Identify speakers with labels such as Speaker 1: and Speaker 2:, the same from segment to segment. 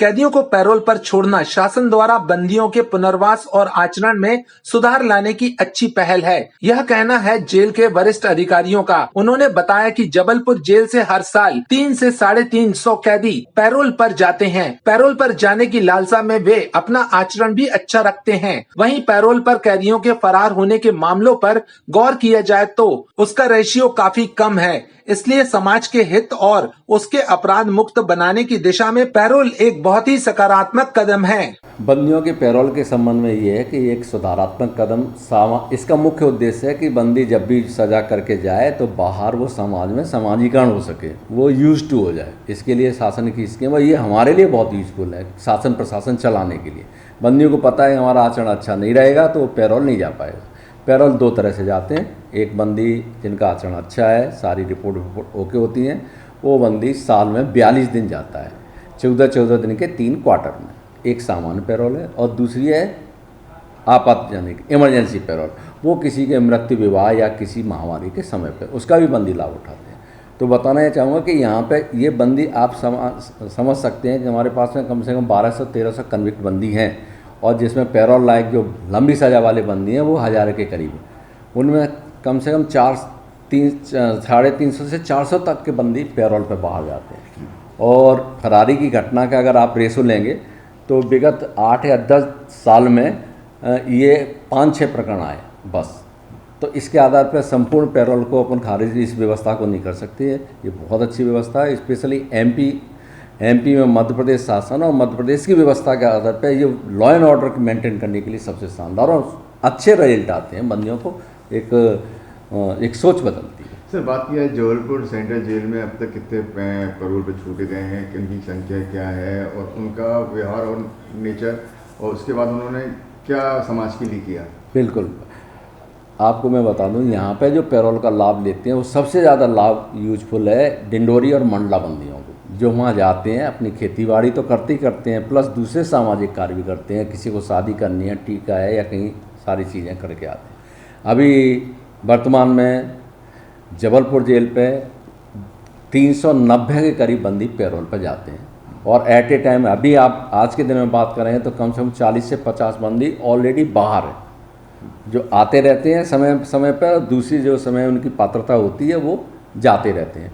Speaker 1: कैदियों को पैरोल पर छोड़ना शासन द्वारा बंदियों के पुनर्वास और आचरण में सुधार लाने की अच्छी पहल है। यह कहना है जेल के वरिष्ठ अधिकारियों का। उन्होंने बताया कि जबलपुर जेल से हर साल 3 से 350 कैदी पैरोल पर जाते हैं। पैरोल पर जाने की लालसा में वे अपना आचरण भी अच्छा रखते हैं। वहीं पैरोल पर कैदियों के फरार होने के मामलों पर गौर किया जाए तो उसका रेशियो काफी कम है। इसलिए समाज के हित और उसके अपराध मुक्त बनाने की दिशा में पैरोल एक बहुत ही सकारात्मक कदम है।
Speaker 2: बंदियों के पैरोल के संबंध में ये है कि एक सुधारात्मक कदम इसका मुख्य उद्देश्य है कि बंदी जब भी सजा करके जाए तो बाहर वो समाज में समाजीकरण हो सके, वो यूज टू हो जाए। इसके लिए शासन की स्कीम है, ये हमारे लिए बहुत यूजफुल है शासन प्रशासन चलाने के लिए। बंदियों को पता है हमारा आचरण अच्छा नहीं रहेगा तो वो पैरोल नहीं जा पाएगा। पैरोल 2 तरह से जाते हैं। एक बंदी जिनका आचरण अच्छा है, सारी रिपोर्ट ओके होती हैं, वो बंदी साल में 42 दिन जाता है, 14 दिन के 3 क्वार्टर में। एक सामान्य पैरोल है और दूसरी है आपातजनिक इमरजेंसी पैरोल। वो किसी के मृत्यु, विवाह या किसी महामारी के समय पर उसका भी बंदी लाभ उठाते हैं। तो बताना ये चाहूँगा कि यहाँ पे ये बंदी आप समझ सकते हैं कि हमारे पास में कम से कम 1200-1300 कन्विक्ट बंदी हैं और जिसमें पैरोल लायक जो लंबी सज़ा वाले बंदी हैं वो 1000 के करीब हैं। उनमें कम से कम 350 से 400 तक के बंदी पैरोल पर बाहर जाते हैं। और फरारी की घटना का अगर आप रेशो लेंगे तो विगत 8 या 10 साल में ये 5-6 प्रकरण आए बस। तो इसके आधार पर संपूर्ण पैरोल को अपन खारिज इस व्यवस्था को नहीं कर सकते हैं। ये बहुत अच्छी व्यवस्था है। स्पेशली एमपी में मध्य प्रदेश शासन और मध्य प्रदेश की व्यवस्था के आधार पर ये लॉ एंड ऑर्डर को मेंटेन करने के लिए सबसे शानदार और अच्छे रिजल्ट आते हैं। बंदियों को एक सोच बदलती है।
Speaker 3: सर, बात किया है जबलपुर सेंट्रल जेल में अब तक कितने पैरोल पे छूटे गए हैं, किनकी संख्या क्या है और उनका व्यवहार और नेचर, और उसके बाद उन्होंने क्या समाज के लिए किया?
Speaker 2: बिल्कुल, आपको मैं बता दूं, यहाँ पे जो पैरोल का लाभ लेते हैं वो सबसे ज़्यादा लाभ यूजफुल है डिंडोरी और मंडला बंदियों को, जो वहाँ जाते हैं अपनी खेतीबाड़ी तो करते ही करते हैं, प्लस दूसरे सामाजिक कार्य भी करते हैं। किसी को शादी करनी है, टीका है या कहीं सारी चीज़ें करके आते हैं। अभी वर्तमान में जबलपुर जेल पे 390 के करीब बंदी पैरोल पर जाते हैं और एट ए टाइम अभी आप आज के दिन में बात करें तो कम से कम 40 से 50 बंदी ऑलरेडी बाहर है, जो आते रहते हैं समय समय पर। दूसरी जो समय उनकी पात्रता होती है वो जाते रहते हैं।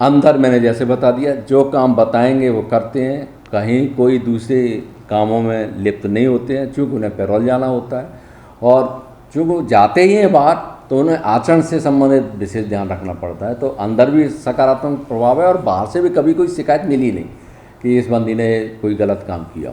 Speaker 2: अंदर मैंने जैसे बता दिया, जो काम बताएंगे वो करते हैं, कहीं कोई दूसरे कामों में लिप्त नहीं होते हैं, चूँकि उन्हें पैरोल जाना होता है। और चूँकि जाते ही हैं बाहर तो उन्हें आचरण से संबंधित विशेष ध्यान रखना पड़ता है। तो अंदर भी सकारात्मक प्रभाव है और बाहर से भी कभी कोई शिकायत मिली नहीं कि इस बंदी ने कोई गलत काम किया।